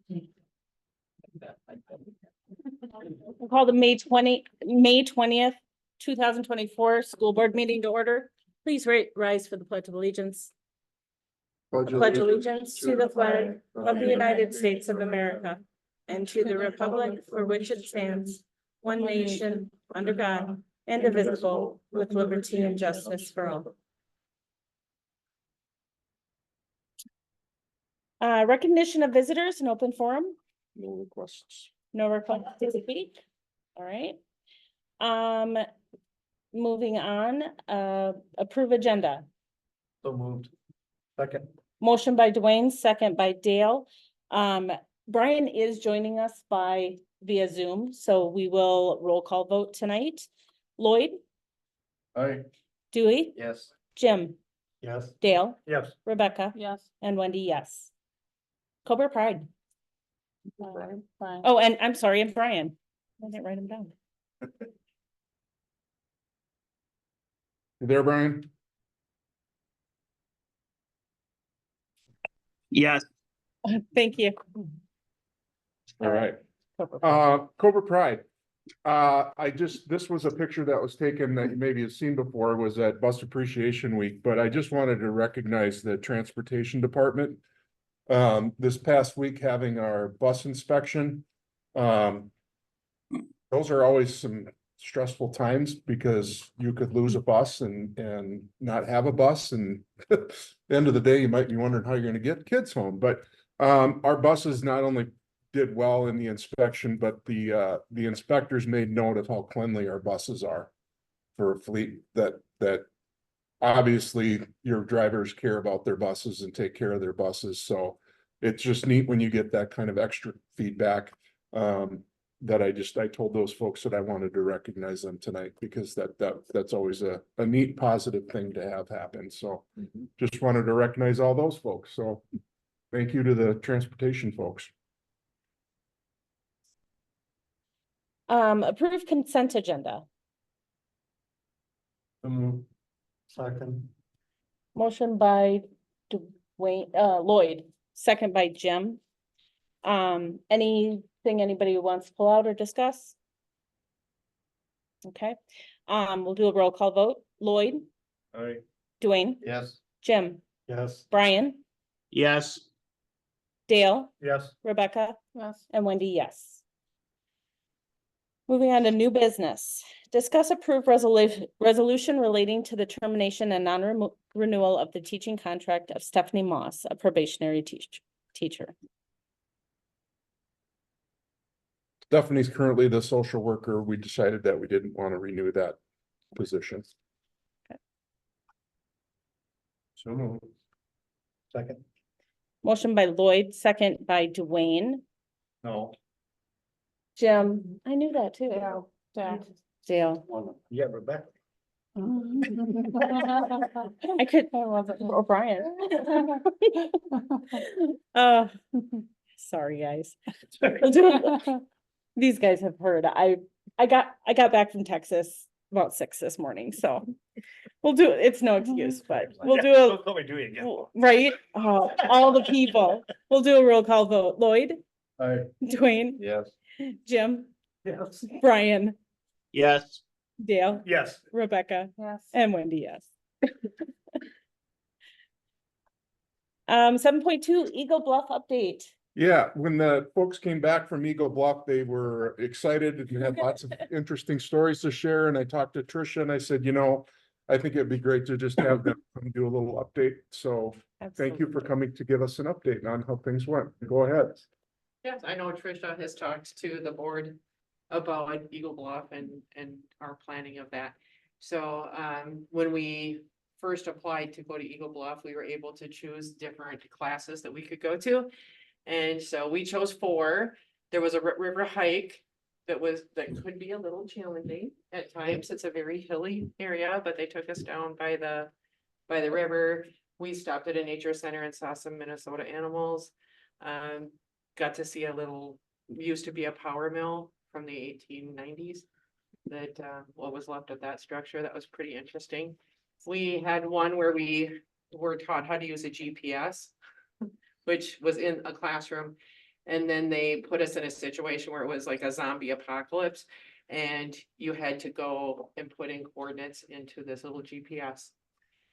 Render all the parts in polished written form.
We'll call the May 20th, 2024 school board meeting to order. Please rise for the Pledge of Allegiance. Pledge allegiance to the flag of the United States of America and to the republic for which it stands, one nation, under God, indivisible, with liberty and justice for all. Recognition of visitors and open forum. No requests. No request to speak. All right. Moving on, approve agenda. So moved. Second. Motion by Dwayne, second by Dale. Brian is joining us via Zoom, so we will roll call vote tonight. Lloyd, Aye. Dewey, Yes. Jim, Yes. Dale, Yes. Rebecca, Yes. and Wendy, yes. Cobra Pride. Fine. Oh, and I'm sorry, and Brian. I didn't write him down. You there, Brian? Yes, Thank you. All right. Cobra Pride. Cobra Pride. This was a picture that was taken that you maybe have seen before, was at Bus Appreciation Week, but I just wanted to recognize the transportation department. This past week having our bus inspection. Those are always some stressful times because you could lose a bus and not have a bus, and at the end of the day, you might be wondering how you're gonna get kids home, but our buses not only did well in the inspection, but the inspectors made note of how cleanly our buses are for a fleet that obviously your drivers care about their buses and take care of their buses. So it's just neat when you get that kind of extra feedback. That I told those folks that I wanted to recognize them tonight because that's always a neat positive thing to have happen. So just wanted to recognize all those folks. So thank you to the transportation folks. Approve consent agenda. Second. Motion by Dwayne, Lloyd, second by Jim. Anything anybody wants to pull out or discuss? Okay, we'll do a roll call vote. Lloyd, Aye. Dwayne, Yes. Jim, Yes. Brian, yes, Dale, Yes. Rebecca, Yes. and Wendy, yes. Moving on to new business. Discuss approved resolution relating to the termination and non-renewal of the teaching contract of Stephanie Moss, a probationary teacher. Stephanie's currently the social worker. We decided that we didn't want to renew that position. Okay. So moved. Second. Motion by Lloyd, second by Dwayne. No. Jim, I knew that too. Yeah. Dale. Yeah, Rebecca. I could, or Brian. Sorry, guys. These guys have heard, I got back from Texas about 6 this morning, so we'll do, it's no excuse, but we'll do right? All the people. We'll do a roll call vote. Lloyd, Aye. Dwayne, Yes. Jim, Yes. Brian, yes, Dale, Yes. Rebecca, Yes. and Wendy, yes. 7.2 Eagle Bluff update. Yeah, when the folks came back from Eagle Bluff, they were excited and had lots of interesting stories to share. And I talked to Tricia and I said, I think it'd be great to just have them come do a little update. So thank you for coming to give us an update on how things went. Go ahead. Yes, I know Tricia has talked to the board about Eagle Bluff and our planning of that. So when we first applied to go to Eagle Bluff, we were able to choose different classes that we could go to. And so we chose 4. There was a river hike that could be a little challenging at times. It's a very hilly area, but they took us down by the river. We stopped at a nature center and saw some Minnesota animals. Got to see used to be a power mill from the 1890s that what was left of that structure. That was pretty interesting. We had one where we were taught how to use a GPS, which was in a classroom. And then they put us in a situation where it was like a zombie apocalypse. And you had to go and put in coordinates into this little GPS.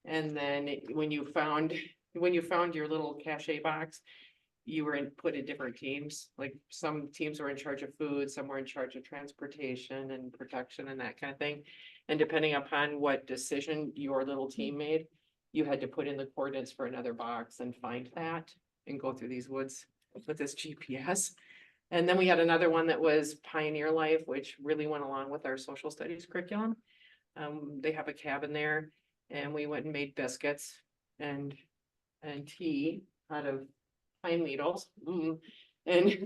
And then when you found your little cache box, you were put in different teams. Like some teams were in charge of food, some were in charge of transportation and protection and that kind of thing. And depending upon what decision your little team made, you had to put in the coordinates for another box and find that and go through these woods with this GPS. And then we had another one that was Pioneer Life, which really went along with our social studies curriculum. They have a cabin there, and we went and made biscuits and tea out of pine needles. And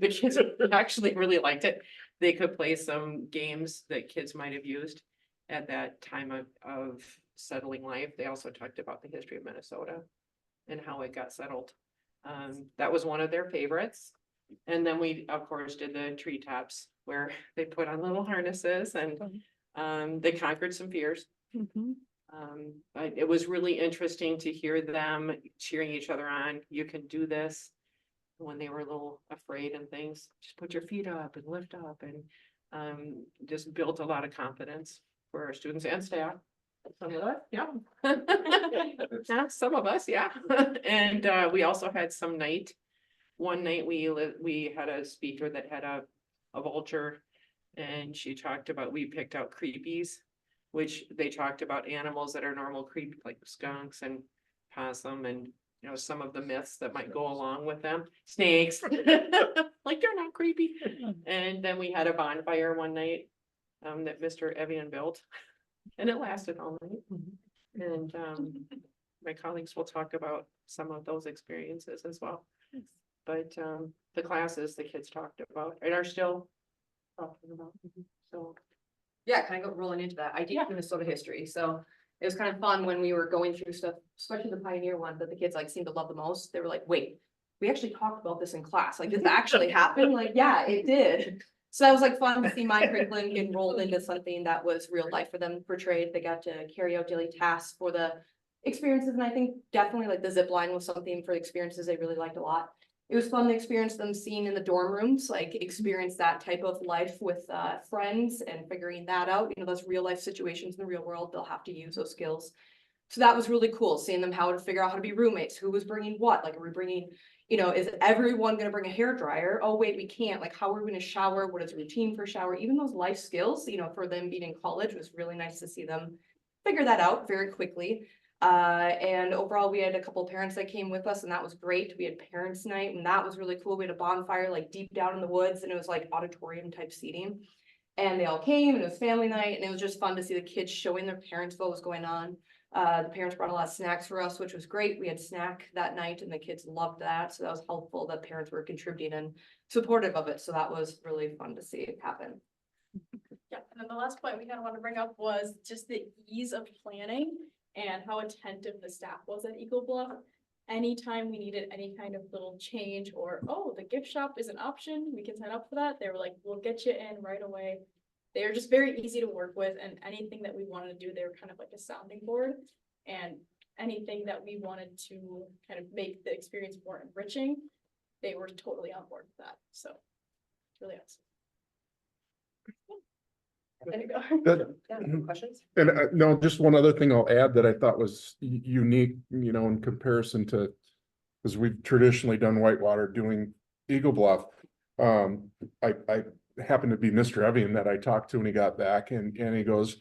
the kids actually really liked it. They could play some games that kids might have used at that time of settling life. They also talked about the history of Minnesota and how it got settled. That was one of their favorites. And then we, of course, did the treetops where they put on little harnesses and they conquered some fears. But it was really interesting to hear them cheering each other on. You can do this. When they were a little afraid and things, just put your feet up and lift up and just built a lot of confidence for our students and staff. Some of us, yeah. Yeah, some of us, yeah. And we also had some night. One night we had a speaker that had a vulture, and she talked about, we picked out creepies, which they talked about animals that are normal creepy, like skunks and possum and some of the myths that might go along with them. Snakes, like they're not creepy. And then we had a bonfire one night that Mr. Evian built, and it lasted all night. And my colleagues will talk about some of those experiences as well. But the classes the kids talked about and are still talking about. So Yeah, kind of rolling into that. I did Minnesota history, so it was kind of fun when we were going through stuff, especially the Pioneer one that the kids like seemed to love the most. They were like, wait, we actually talked about this in class. Like, did that actually happen? Like, yeah, it did. So that was like fun to see my curriculum get rolled into something that was real life for them portrayed. They got to carry out daily tasks for the experiences. And I think definitely like the zip line was something for the experiences they really liked a lot. It was fun to experience them seeing in the dorm rooms, like experience that type of life with friends and figuring that out. Those real life situations in the real world, they'll have to use those skills. So that was really cool, seeing them how to figure out how to be roommates, who was bringing what, like, are we bringing, is everyone gonna bring a hair dryer? Oh, wait, we can't, like, how are we gonna shower? What is a routine for shower? Even those life skills, for them being in college was really nice to see them figure that out very quickly. And overall, we had a couple of parents that came with us, and that was great. We had parents' night, and that was really cool. We had a bonfire like deep down in the woods, and it was like auditorium type seating. And they all came, and it was family night, and it was just fun to see the kids showing their parents what was going on. The parents brought a lot of snacks for us, which was great. We had snack that night, and the kids loved that. So that was helpful that parents were contributing and supportive of it. So that was really fun to see it happen. Yeah, and then the last point we kind of want to bring up was just the ease of planning and how attentive the staff was at Eagle Bluff. Anytime we needed any kind of little change or, oh, the gift shop is an option, we can sign up for that. They were like, we'll get you in right away. They're just very easy to work with, and anything that we wanted to do, they were kind of like a sounding board. And anything that we wanted to kind of make the experience more enriching, they were totally on board with that. So it's really awesome. There you go. That- Yeah, questions? And no, just one other thing I'll add that I thought was unique, in comparison to, because we've traditionally done Whitewater doing Eagle Bluff. I happened to be Mr. Evian that I talked to when he got back, and he goes,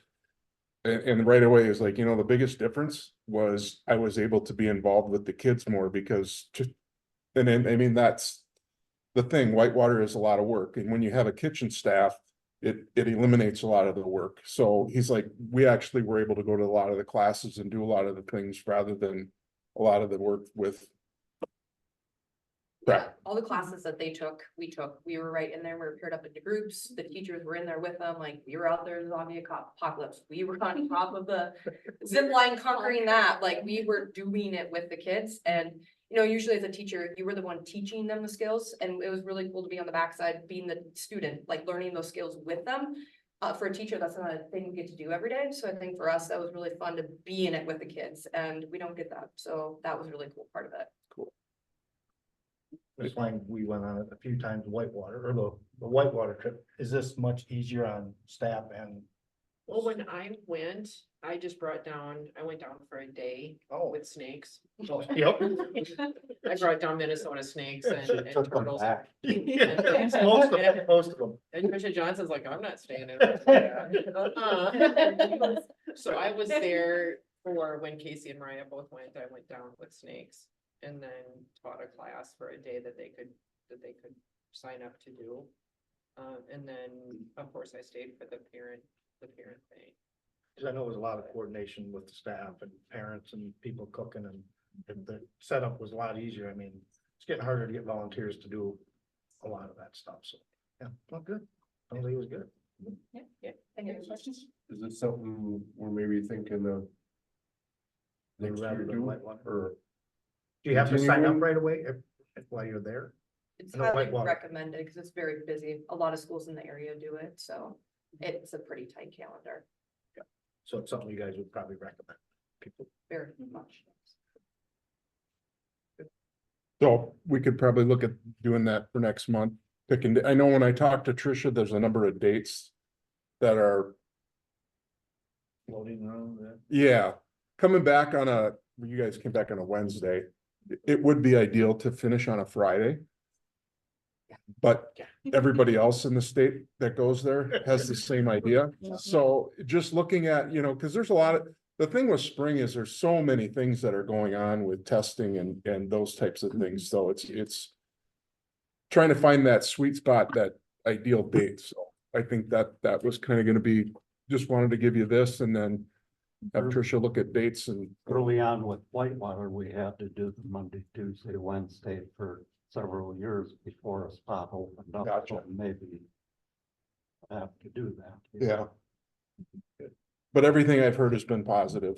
and right away is like, the biggest difference was I was able to be involved with the kids more because and then, I mean, that's the thing. Whitewater is a lot of work, and when you have a kitchen staff, it eliminates a lot of the work. So he's like, we actually were able to go to a lot of the classes and do a lot of the things rather than a lot of the work with. Yeah, all the classes that they took, we were right in there. We were paired up into groups. The teachers were in there with them. Like, we were out there in the zombie apocalypse. We were on top of the zip line conquering that. Like, we were doing it with the kids. And, usually as a teacher, you were the one teaching them the skills. And it was really cool to be on the backside, being the student, like learning those skills with them. For a teacher, that's not a thing you get to do every day. So I think for us, that was really fun to be in it with the kids, and we don't get that. So that was a really cool part of it. Cool. Just like we went on it a few times, whitewater, or the whitewater trip, is this much easier on staff and? Well, when I went, I went down for a day with snakes. Yep. I brought down Minnesota snakes and Took them turtles. back. And- Most of them. And Trisha Johnson's like, I'm not staying in. So I was there for when Casey and Mariah both went, I went down with snakes. And then taught a class for a day that they could sign up to do. And then, of course, I stayed for the parent thing. Cause I know there's a lot of coordination with the staff and parents and people cooking and the setup was a lot easier. I mean, it's getting harder to get volunteers to do a lot of that stuff, so, yeah, well, good. I think it was good. Yeah. Any other questions? Is this something we're maybe thinking of? Next Rather year than do, whitewater. or, Do you have to sign up Continuing? right away while you're there? It's No, highly whitewater. recommended because it's very busy. A lot of schools in the area do it, so it's a pretty tight calendar, So it's something you guys would probably recommend people. very much. so we could probably look at doing that for next month. I know when I talked to Tricia, there's a number of dates that are, Floating around there. yeah, coming back on you guys came back on a Wednesday. It would be ideal to finish on a Friday. But everybody else in the state that goes there has the same idea. So just looking at, because there's a lot of, the thing with spring is there's so many things that are going on with testing and those types of things. So it's trying to find that sweet spot, that ideal date. So I think that was kind of going to be, just wanted to give you this and then have Tricia look at dates and. Early on with Whitewater, we had to do the Monday, Tuesday, Wednesday for several years before a spot opened up. Gotcha. So maybe have to do that. Yeah. But everything I've heard has been positive.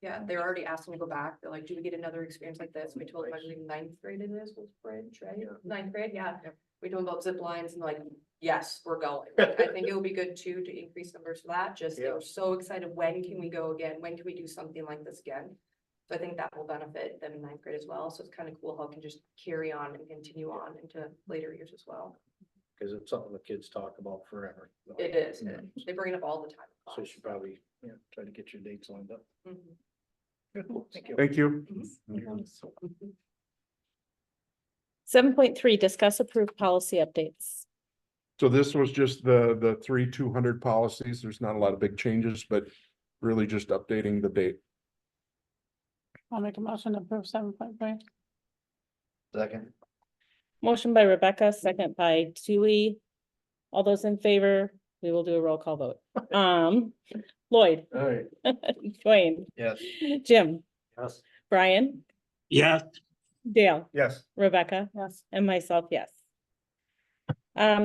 Yeah, they're already asking to go back. They're like, do we get another experience like this? We told them, I believe ninth grade it is, was bridge, right? Ninth grade, yeah. We told them about zip lines and like, yes, we're going. Like, I think it would be good too, to increase numbers for that. Just, they were so excited. When can we go again? When can we do something like this again? So I think that will benefit them in ninth grade as well. So it's kind of cool how it can just carry on and continue on into later years as well. Cause it's something the kids talk about forever. It is. They bring it up all the time. So you should probably, try to get your dates lined up. Mhm. Thank you. Thank you. 7.3, discuss approved policy updates. So this was just the 200 policies. There's not a lot of big changes, but really just updating the date. I'll make a motion to approve 7.3. Second. Motion by Rebecca, second by Tui. All those in favor, we will do a roll call vote. Lloyd, All right. Dwayne, Yes. Jim, Yes. Brian, yes, Dale, Yes. Rebecca. Yes. And myself, yes.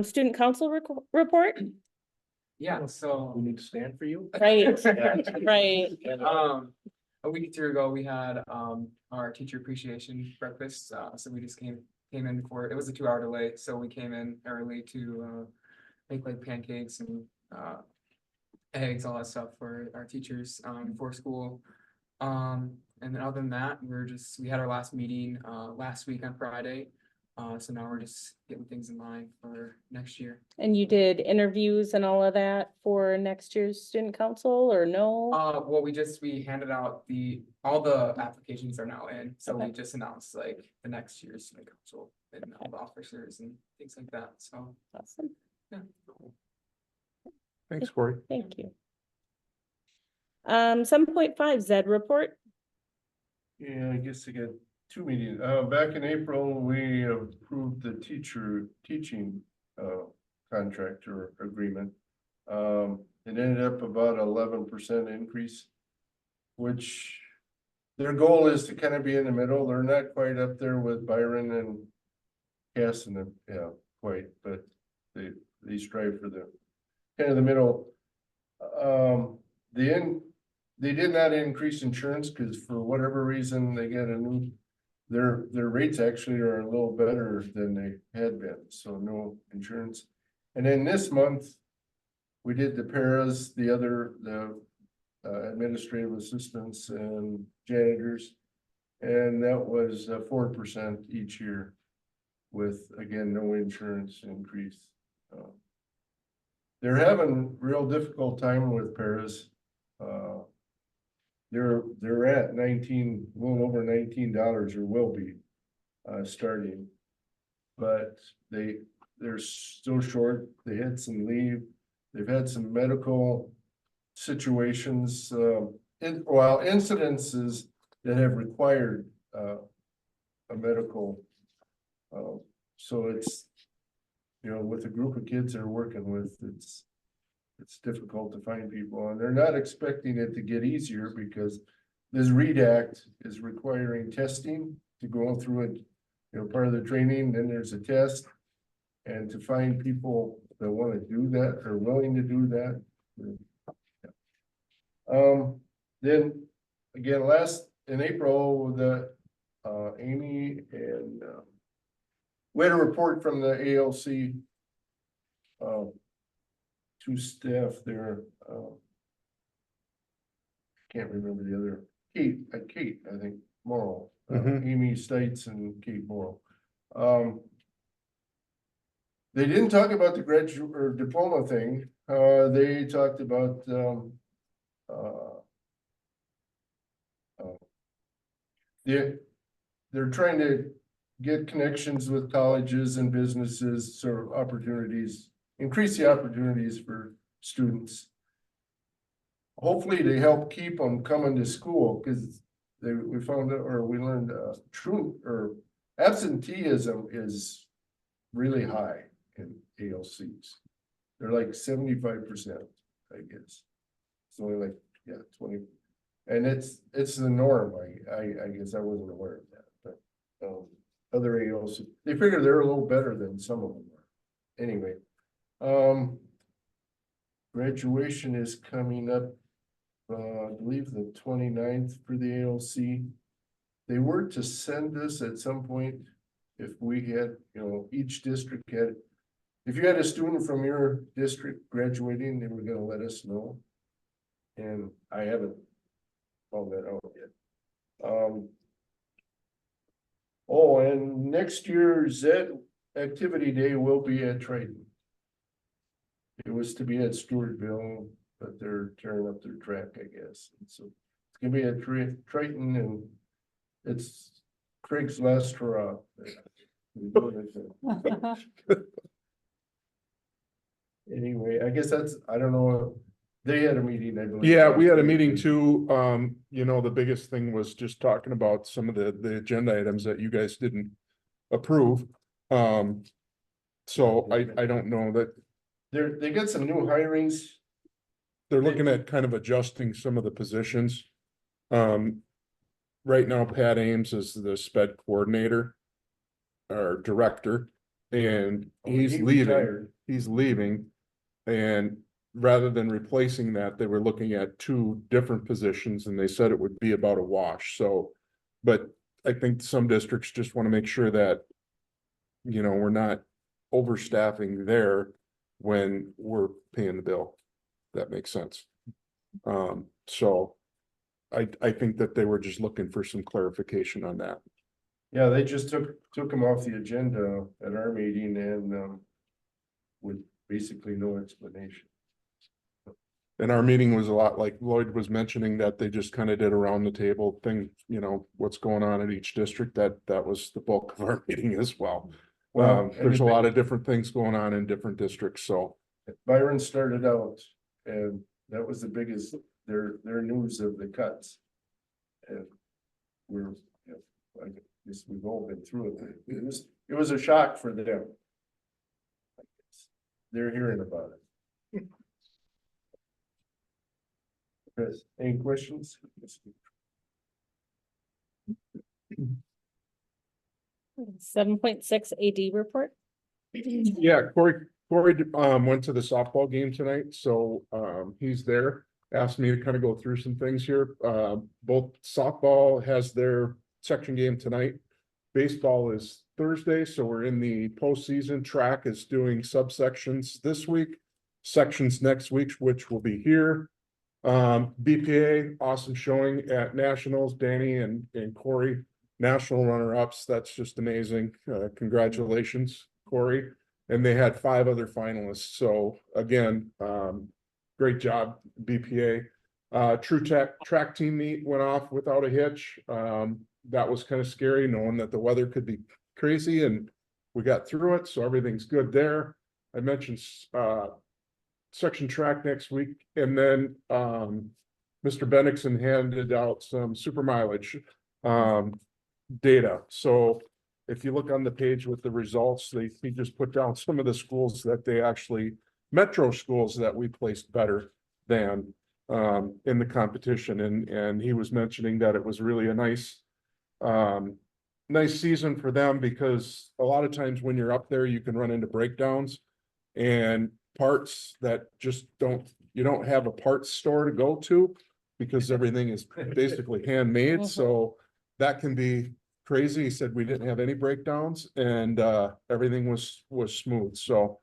Student council report, Yeah, so, We need to stand for you? right, right. a week or two ago, we had, our teacher appreciation breakfast, so we just came in for, it was a 2-hour delay, so we came in early to, make like pancakes and, eggs, all that stuff for our teachers, before school. And then other than that, we had our last meeting, last week on Friday. So now we're just getting things in line for next year. And you did interviews and all of that for next year's student council or no? Well, we handed out all the applications are now in, so we Okay. just announced like the next year's student council and all the officers and things like that, so. Awesome, Thanks, Corey. thank you. 7.5, Zed report. Yeah, I guess I got 2 meetings. Back in April, we approved the teaching contract or agreement. It ended up about 11% increase, which their goal is to kind of be in the middle. They're not quite up there with Byron and Cass and quite, but they strive for the kind of the middle. They did not increase insurance because for whatever reason, they got their rates actually are a little better than they had been, so no insurance. And then this month, we did the paras, the administrative assistants and janitors. And that was 4% each year. with, again, no insurance increase. They're having real difficult time with Paris. They're at 19, well over $19 or will be, starting. But they're so short, they had some leave, they've had some medical situations, incidences that have required, a medical. So it's, with a group of kids they're working with, it's difficult to find people, and they're not expecting it to get easier because this READ Act is requiring testing to go through it. Part of the training, then there's a test. And to find people that want to do that or willing to do that. Then again, in April, Amy and we had a report from the ALC. Two staff there. Can't remember the other, Kate, I think, Morrow, Amy Stites and Kate Morrow. They didn't talk about the graduate or diploma thing. They talked about they're trying to get connections with colleges and businesses, sort of opportunities, increase the opportunities for students. Hopefully they help keep them coming to school, because we found out, or we learned, absenteeism is really high in ALCs. They're like 75%, I guess. It's only like, 20. And it's the norm. I guess I wasn't aware of that, but other ALCs, they figure they're a little better than some of them are. Anyway, graduation is coming up, I believe the 29th for the ALC. They were to send us at some point, if we had, each district had, if you had a student from your district graduating, they were gonna let us know. And I haven't found that out yet. And next year's activity day will be at Triton. It was to be at Stewartville, but they're tearing up their track, I guess. And so it's gonna be at Triton, and it's Craig's last hurrah. Anyway, I guess I don't know, they had a meeting, I believe. Yeah, we had a meeting too. The biggest thing was just talking about some of the agenda items that you guys didn't approve. So I don't know that. They got some new hirings. They're looking at kind of adjusting some of the positions. Right now, Pat Ames is the SPED coordinator or director, and he's leaving. He's leaving. And rather than replacing that, they were looking at two different positions, and they said it would be about a wash. So, but I think some districts just want to make sure that, we're not overstaffing there when we're paying the bill. That makes sense. So I think that they were just looking for some clarification on that. Yeah, they just took them off the agenda at our meeting, and with basically no explanation. And our meeting was a lot like Lloyd was mentioning, that they just kind of did around the table thing, what's going on in each district. That was the bulk of our meeting as well. There's a lot of different things going on in different districts, so. Byron started out, and that was the biggest, their news of the cuts. And I guess we've all been through it. It was a shock for them. They're hearing about it. Chris, any questions? 7.6 AD report. Yeah, Corey went to the softball game tonight, so he's there. Asked me to kind of go through some things here. Both softball has their section game tonight. Baseball is Thursday, so we're in the postseason. Track is doing subsections this week, sections next week, which will be here. BPA, awesome showing at Nationals. Danny and Corey national runner-ups. That's just amazing. Congratulations, Corey. And they had 5 other finalists. So again, great job, BPA. True Tech track team meet went off without a hitch. That was kind of scary knowing that the weather could be crazy, and we got through it. So everything's good there. I mentioned, section track next week, and then, Mr. Bennington handed out some super mileage, data. So if you look on the page with the results, he just put down some of the schools that they actually, metro schools that we placed better than in the competition. And he was mentioning that it was really a nice season for them, because a lot of times when you're up there, you can run into breakdowns and parts that just you don't have a parts store to go to, because everything is basically handmade. So that can be crazy. He said we didn't have any breakdowns, and everything was smooth. So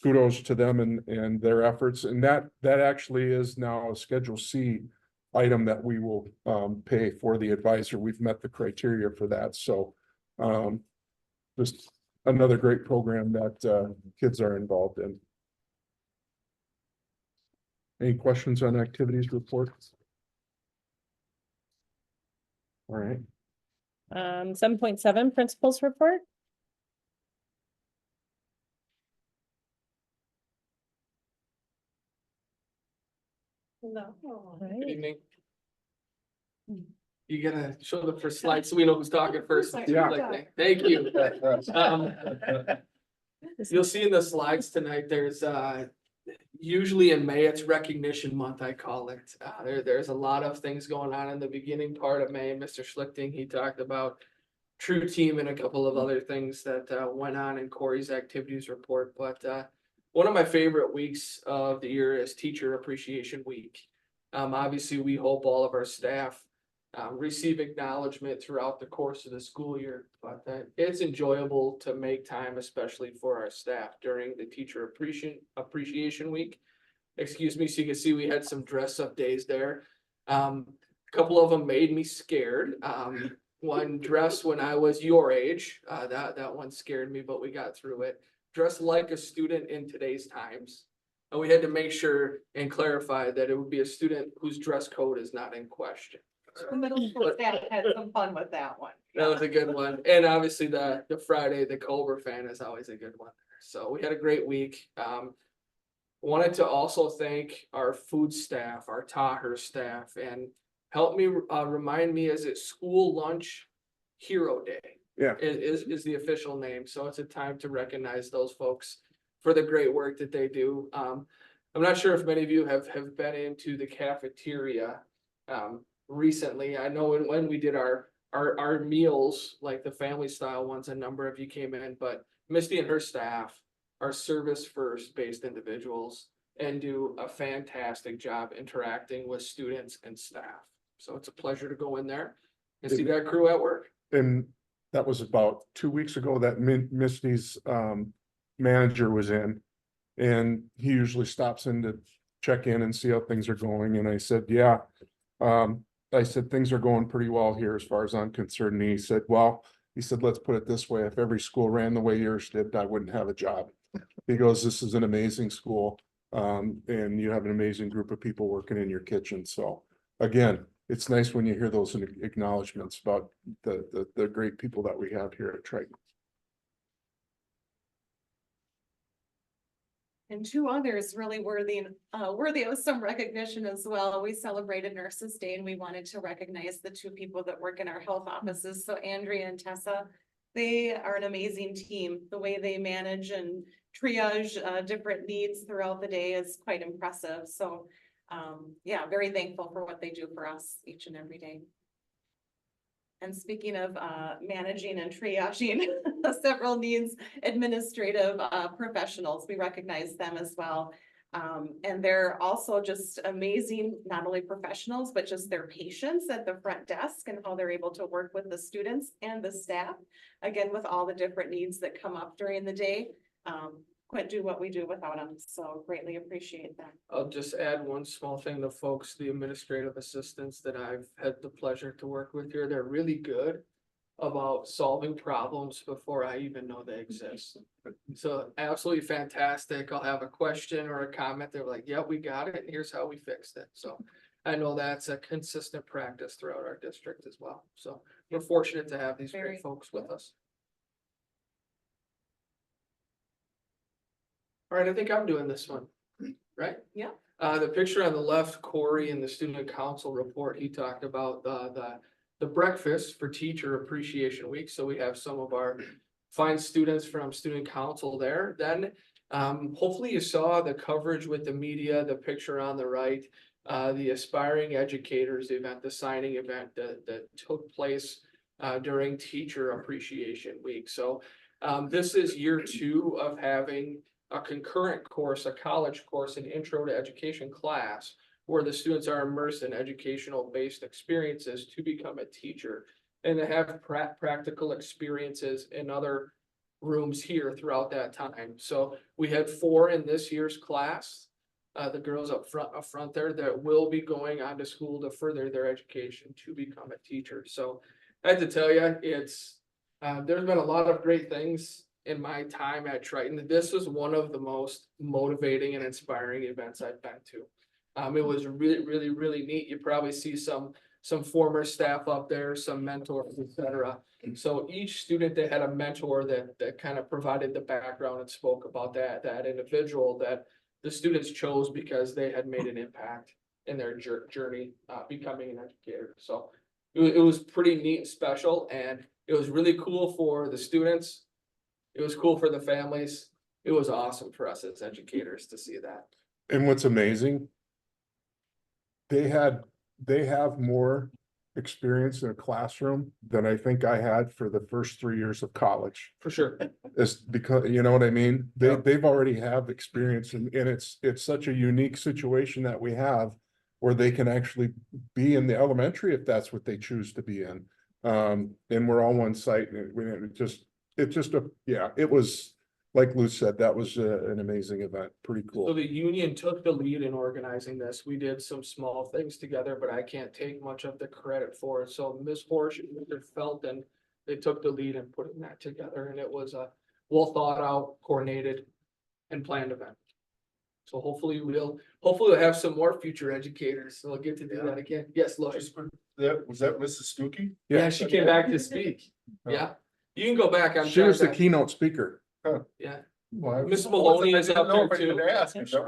kudos to them and their efforts. And that actually is now a Schedule C item that we will pay for the advisor. We've met the criteria for that. So just another great program that kids are involved in. Any questions on activities reports? All right. 7.7 principals report. No. Good evening. You gotta show the first slide so we know who's talking first. Yeah. Thank you. You'll see in the slides tonight, there's usually in May, it's recognition month, I call it. There's a lot of things going on in the beginning part of May. Mr. Schlichting, he talked about True Team and a couple of other things that went on in Corey's activities report. But one of my favorite weeks of the year is Teacher Appreciation Week. Obviously, we hope all of our staff receive acknowledgement throughout the course of the school year, but it's enjoyable to make time, especially for our staff during the Teacher Appreciation Week. Excuse me, so you can see we had some dress up days there. A couple of them made me scared. One dress when I was your age, that one scared me, but we got through it. Dressed like a student in today's times. And we had to make sure and clarify that it would be a student whose dress code is not in question. The middle school staff had some fun with that one. That was a good one. And obviously the Friday, the Cobra fan is always a good one. So we had a great week. Wanted to also thank our food staff, our Taher staff, and help me remind me, is it School Lunch Hero Day? Yeah. Is the official name. So it's a time to recognize those folks for the great work that they do. I'm not sure if many of you have been into the cafeteria recently. I know when we did our meals, like the family style ones, a number of you came in, but Misty and her staff are service first based individuals and do a fantastic job interacting with students and staff. So it's a pleasure to go in there and see that crew at work. And that was about 2 weeks ago that Misty's manager was in, and he usually stops in to check in and see how things are going. And I said, yeah, I said, things are going pretty well here as far as I'm concerned. And he said, well, let's put it this way. If every school ran the way yours did, I wouldn't have a job. He goes, this is an amazing school. And you have an amazing group of people working in your kitchen. So again, it's nice when you hear those acknowledgements about the great people that we have here at Triton. And 2 others really worthy of some recognition as well. We celebrated Nurses Day and we wanted to recognize the 2 people that work in our health offices. So Andrea and Tessa, they are an amazing team. The way they manage and triage different needs throughout the day is quite impressive. So yeah, very thankful for what they do for us each and every day. And speaking of managing and triaging several needs, administrative professionals, we recognize them as well. And they're also just amazing, not only professionals, but just their patience at the front desk and how they're able to work with the students and the staff. Again, with all the different needs that come up during the day. Couldn't do what we do without them, so greatly appreciate that. I'll just add one small thing to folks, the administrative assistants that I've had the pleasure to work with here. They're really good about solving problems before I even know they exist. So absolutely fantastic. I'll have a question or a comment. They're like, yeah, we got it. Here's how we fixed it. So I know that's a consistent practice throughout our district as well. So we're fortunate to have these Very great folks with us. All right, I think I'm doing this one, right? Yeah. The picture on the left, Corey in the student council report, he talked about the breakfast for Teacher Appreciation Week. So we have some of our fine students from student council there. Then hopefully you saw the coverage with the media, the picture on the right, the Aspiring Educators event, the signing event that took place during Teacher Appreciation Week. So this is year 2 of having a concurrent course, a college course, an intro to education class, where the students are immersed in educational based experiences to become a teacher and to have practical experiences in other rooms here throughout that time. So we had 4 in this year's class. The girls up front there that will be going on to school to further their education to become a teacher. So I have to tell you, it's there's been a lot of great things in my time at Triton. This was one of the most motivating and inspiring events I've been to. It was really neat. You probably see some former staff up there, some mentors, etc. So each student that had a mentor that kind of provided the background and spoke about that individual that the students chose because they had made an impact in their journey becoming an educator. So it was pretty neat and special, and it was really cool for the students. It was cool for the families. It was awesome for us as educators to see that. And what's amazing, they have more experience in a classroom than I think I had for the first 3 years of college. For sure. It's because, you know what I mean? Yeah. They've already have experience and it's such a unique situation that we have where they can actually be in the elementary if that's what they choose to be in. And we're all one site and it was, like Lou said, that was an amazing event. Pretty So cool. the union took the lead in organizing this. We did some small things together, but I can't take much of the credit for it. So Ms. Horsch and Mr. Felton, they took the lead in putting that together, and it was a well thought out, coordinated, and planned event. So hopefully we'll have some more future educators. So we'll get to do that again. Yes, Lois. Was that Mrs. Stuckey? Yeah, she came back to speak. Yeah, you can go back. She was the keynote speaker. Yeah. Well, Miss Maloney is up there I didn't too. know if I could ask, 'cause that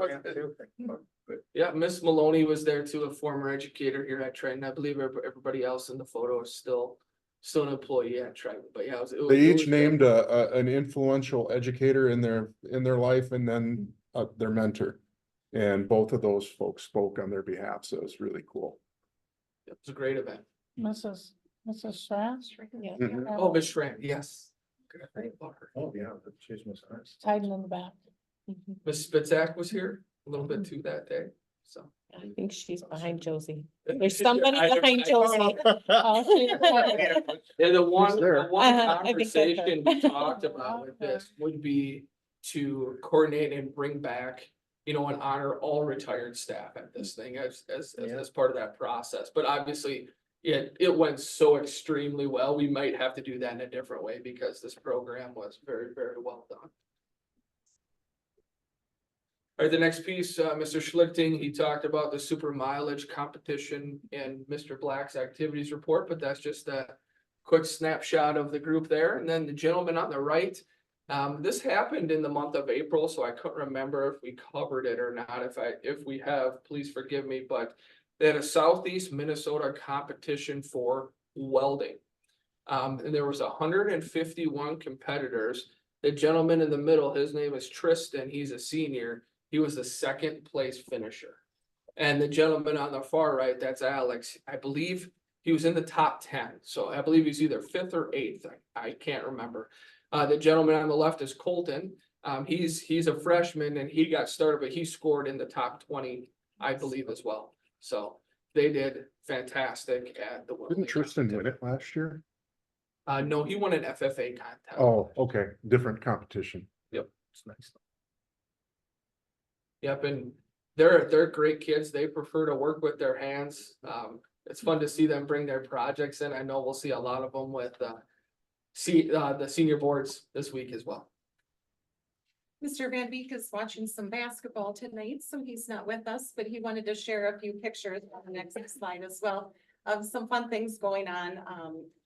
wasn't- Yeah, Miss Maloney was there too, a former educator here at Triton. I believe everybody else in the photo is still an employee at Triton, but yeah. They each named an influential educator in their life and then their mentor. And both of those folks spoke on their behalf, so it's really cool. It was a great event. Mrs. Strass? Yeah. Mhm. Oh, Miss Schramm, yes. Oh, yeah, but she's missing us. Hiding in the back. Miss Spitzak was here a little bit too that day, so. I think she's behind Josie. There's somebody behind Josie. Yeah, the one there? I think that's her. conversation we talked about with this would be to coordinate and bring back, and honor all retired staff at this thing as part of that process. But obviously, it went so extremely well. We might have to do that in a different way because this program was very, very well done. All right, the next piece, Mr. Schlichting, he talked about the super mileage competition in Mr. Black's activities report, but that's just a quick snapshot of the group there. And then the gentleman on the right, this happened in the month of April, so I couldn't remember if we covered it or not. If we have, please forgive me, but they had a Southeast Minnesota competition for welding. And there was 151 competitors. The gentleman in the middle, his name is Tristan, he's a senior. He was the second place finisher. And the gentleman on the far right, that's Alex, I believe he was in the top 10. So I believe he's either 5th or 8th. I can't remember. The gentleman on the left is Colton. He's a freshman and he got started, but he scored in the top 20, I believe, as well. So they did fantastic at the welding Didn't Tristan win competition. it last year? No, he won an FFA contest. Oh, okay, different competition. Yep. It's nice. Yep, and they're great kids. They prefer to work with their hands. It's fun to see them bring their projects in. I know we'll see a lot of them with see, the senior boards this week as well. Mr. Van Beek is watching some basketball tonight, so he's not with us, but he wanted to share a few pictures on the next slide as well of some fun things going on,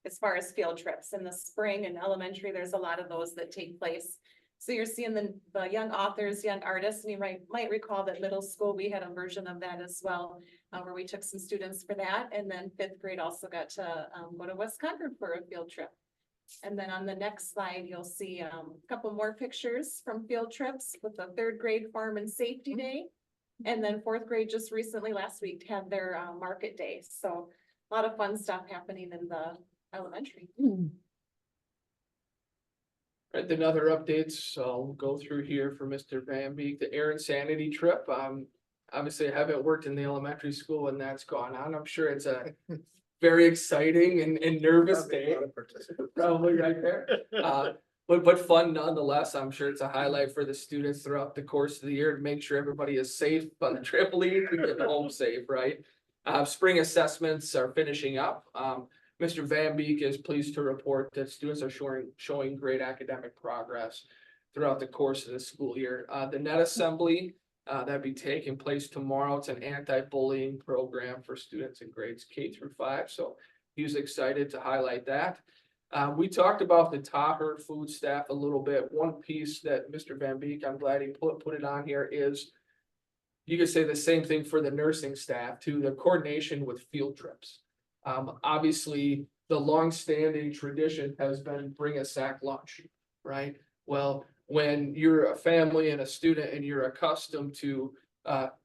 as far as field trips in the spring and elementary. There's a lot of those that take place. So you're seeing the young authors, young artists, and you might recall that middle school, we had a version of that as well, where we took some students for that. And then fifth grade also got to go to West Concord for a field trip. And then on the next slide, you'll see a couple more pictures from field trips with the third grade farm and safety day. And then fourth grade just recently last week had their market day. So a lot of fun stuff happening in the elementary. And then other updates, I'll go through here for Mr. Van Beek, the Air Insanity trip. Obviously I haven't worked in the elementary school when that's gone on. I'm sure it's a very exciting and nervous day. Probably right there. But fun nonetheless. I'm sure it's a highlight for the students throughout the course of the year to make sure everybody is safe on the trampoline to get home safe, right? Spring assessments are finishing up. Mr. Van Beek is pleased to report that students are showing great academic progress throughout the course of the school year. The net assembly that'd be taking place tomorrow. It's an anti-bullying program for students in grades K-5. So he was excited to highlight that. We talked about the Taher food staff a little bit. One piece that Mr. Van Beek, I'm glad he put it on here, is you could say the same thing for the nursing staff too, the coordination with field trips. Obviously, the longstanding tradition has been bring a sack lunch, right? Well, when you're a family and a student and you're accustomed to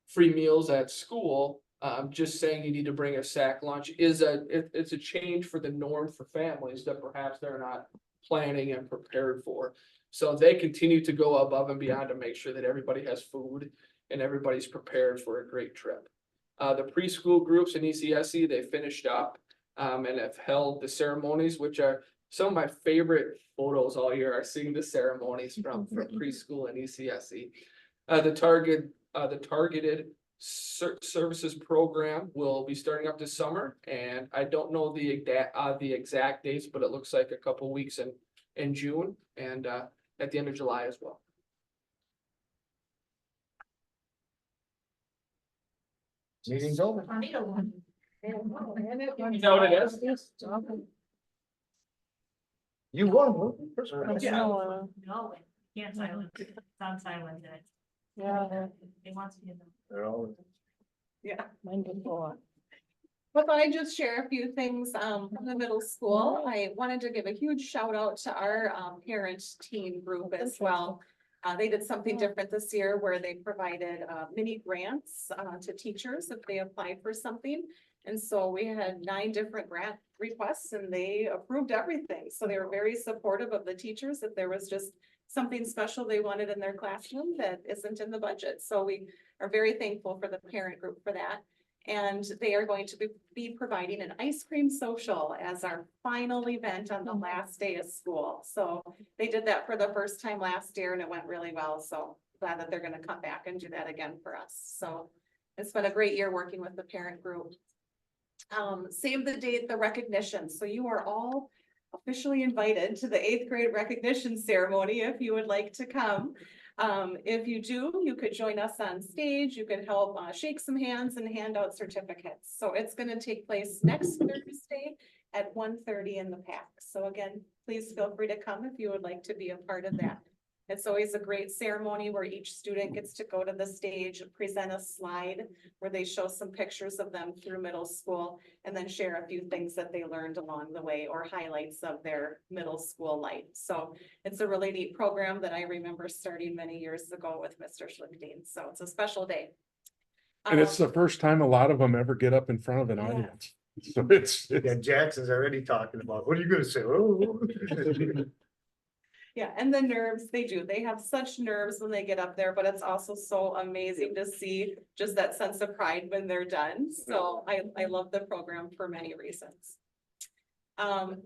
free meals at school, just saying you need to bring a sack lunch is it's a change for the norm for families that perhaps they're not planning and prepared for. So they continue to go above and beyond to make sure that everybody has food and everybody's prepared for a great trip. The preschool groups in ECSE, they finished up and have held the ceremonies, which are some of my favorite photos all year are seeing the ceremonies from preschool and ECSE. The targeted services program will be starting up this summer, and I don't know the exact dates, but it looks like a couple weeks in June and at the end of July as well. Meeting's over. You know what it is? You won. No, No, can't silence, it's on silent today. yeah, It wants to be in the. They're all. Yeah. mine didn't go on. But I just share a few things from the middle school. I wanted to give a huge shout out to our parent team group as well. They did something different this year where they provided mini grants to teachers if they applied for something. And so we had 9 different grant requests and they approved everything. So they were very supportive of the teachers if there was just something special they wanted in their classroom that isn't in the budget. So we are very thankful for the parent group for that. And they are going to be providing an ice cream social as our final event on the last day of school. So they did that for the first time last year and it went really well. So glad that they're going to come back and do that again for us. So it's been a great year working with the parent group. Save the date, the recognition. So you are all officially invited to the 8th grade recognition ceremony if you would like to come. If you do, you could join us on stage. You could help shake some hands and hand out certificates. So it's going to take place next Thursday at 1:30 in the PAC. So again, please feel free to come if you would like to be a part of that. It's always a great ceremony where each student gets to go to the stage, present a slide where they show some pictures of them through middle school and then share a few things that they learned along the way or highlights of their middle school life. So it's a really neat program that I remember starting many years ago with Mr. Schlichting. So it's a special day. And it's the first time a lot of them ever get up in front of an audience. So it's Yeah, Jackson's already talking about, what are you gonna say? Oh. Yeah, and the nerves, they have such nerves when they get up there, but it's also so amazing to see just that sense of pride when they're done. So I love the program for many reasons.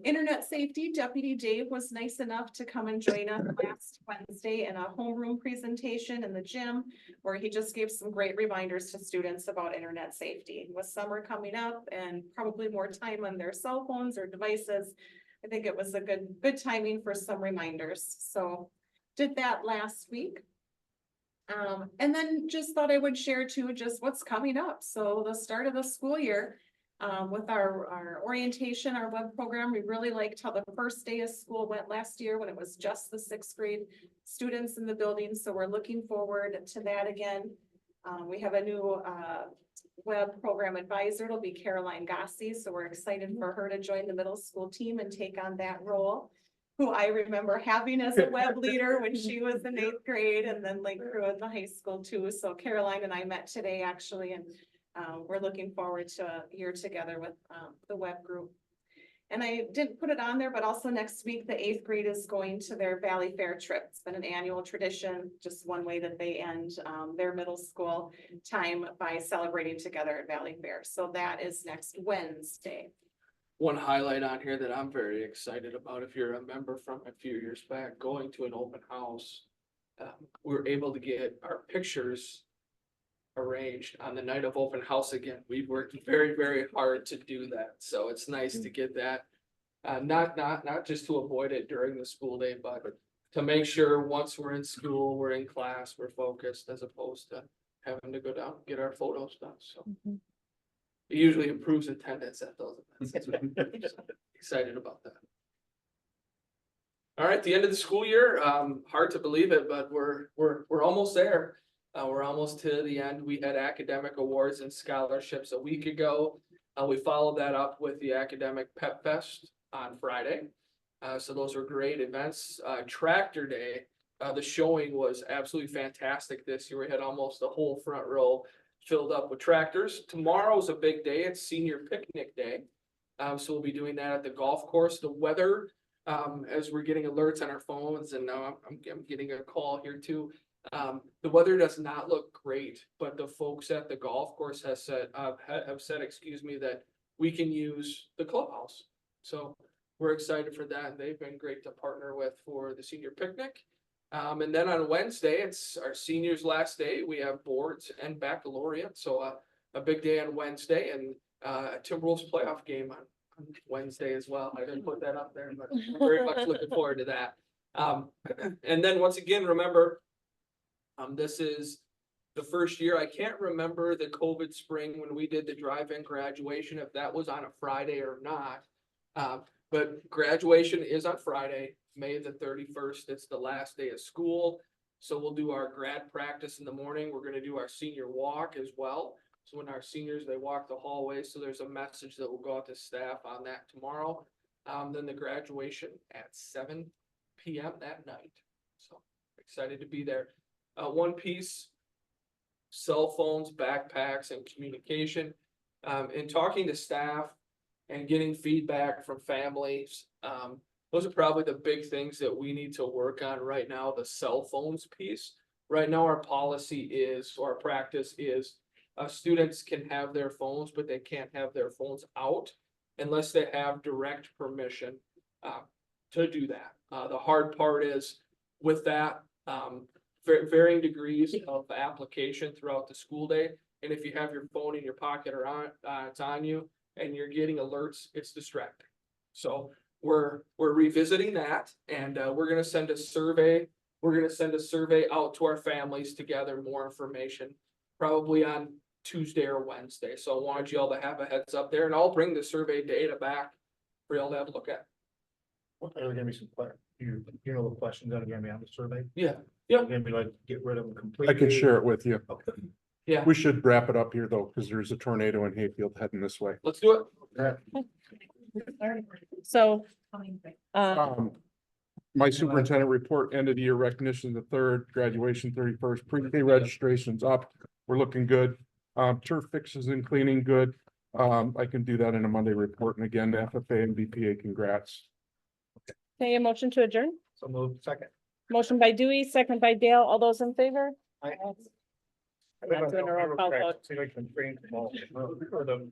Internet safety, Deputy Dave was nice enough to come and join us last Wednesday in a homeroom presentation in the gym where he just gave some great reminders to students about internet safety. With summer coming up and probably more time on their cell phones or devices, I think it was a good timing for some reminders, so did that last week. And then just thought I would share too, just what's coming up. So the start of the school year, with our orientation, our web program, we really liked how the first day of school went last year when it was just the sixth grade students in the building. So we're looking forward to that again. We have a new, web program advisor. It'll be Caroline Gossi. So we're excited for her to join the middle school team and take on that role, who I remember having as a web leader when she was in eighth grade, and then Lake Crew in the high school too. So Caroline and I met today actually, and we're looking forward to a year together with the web group. And I didn't put it on there, but also next week, the eighth grade is going to their Valley Fair trip. It's been an annual tradition, just one way that they end their middle school time by celebrating together at Valley Fair. So that is next Wednesday. One highlight on here that I'm very excited about, if you remember from a few years back, going to an open house. We were able to get our pictures arranged on the night of open house again. We've worked very, very hard to do that, so it's nice to get that. Not just to avoid it during the school day, but to make sure once we're in school, we're in class, we're focused, as opposed to having to go down and get our photos done, so. It usually improves attendance at those events. Excited about that. All right, the end of the school year, hard to believe it, but we're almost there. We're almost to the end. We had academic awards and scholarships a week ago. We followed that up with the academic pep fest on Friday. So those were great events. Tractor Day, the showing was absolutely fantastic this year. We had almost the whole front row filled up with tractors. Tomorrow's a big day. It's senior picnic day. So we'll be doing that at the golf course. The weather, as we're getting alerts on our phones, and now I'm getting a call here too. The weather does not look great, but the folks at the golf course have said, excuse me, that we can use the clubhouse. So we're excited for that. They've been great to partner with for the senior picnic. And then on Wednesday, it's our seniors' last day. We have boards and baccalaureate. So a big day on Wednesday, and a Timberwolves playoff game on Wednesday as well. I didn't put that up there, but I'm very much looking forward to that. And then once again, remember, this is the first year. I can't remember the COVID spring when we did the drive-in graduation, if that was on a Friday or not. But graduation is on Friday, May the 31st. It's the last day of school. So we'll do our grad practice in the morning. We're going to do our senior walk as well. So when our seniors, they walk the hallway. So there's a message that will go out to staff on that tomorrow. Then the graduation at 7 p.m. that night. So excited to be there. One piece, cell phones, backpacks, and communication. In talking to staff and getting feedback from families, those are probably the big things that we need to work on right now, the cell phones piece. Right now, our policy is, or our practice is, students can have their phones, but they can't have their phones out unless they have direct permission to do that. The hard part is with that, varying degrees of application throughout the school day. And if you have your phone in your pocket or on, it's on you and you're getting alerts, it's distracting. So we're revisiting that, and we're going to send a survey. We're going to send a survey out to our families to gather more information, probably on Tuesday or Wednesday. So I wanted you all to have a heads up there, and I'll bring the survey data back for y'all to have a look at. What are there gonna be some you know the questions that are gonna be on the survey? Yeah. You're gonna be like, get rid of them completely. I can share it with you. Okay. Yeah, We should wrap it up here though, because there's a tornado in Hayfield heading this way. let's do it. So, My superintendent report, end of the year recognition, the 3rd, graduation 31st, pre-K registration's up. We're looking good. Turf fixes and cleaning good. I can do that in a Monday report. And again, FFA and BPA, congrats. okay, a motion to adjourn? So move second. Motion by Dewey, second by Dale. All those in favor? Aye. Not doing a roll call vote. See if I can bring them all, or the tornadoes.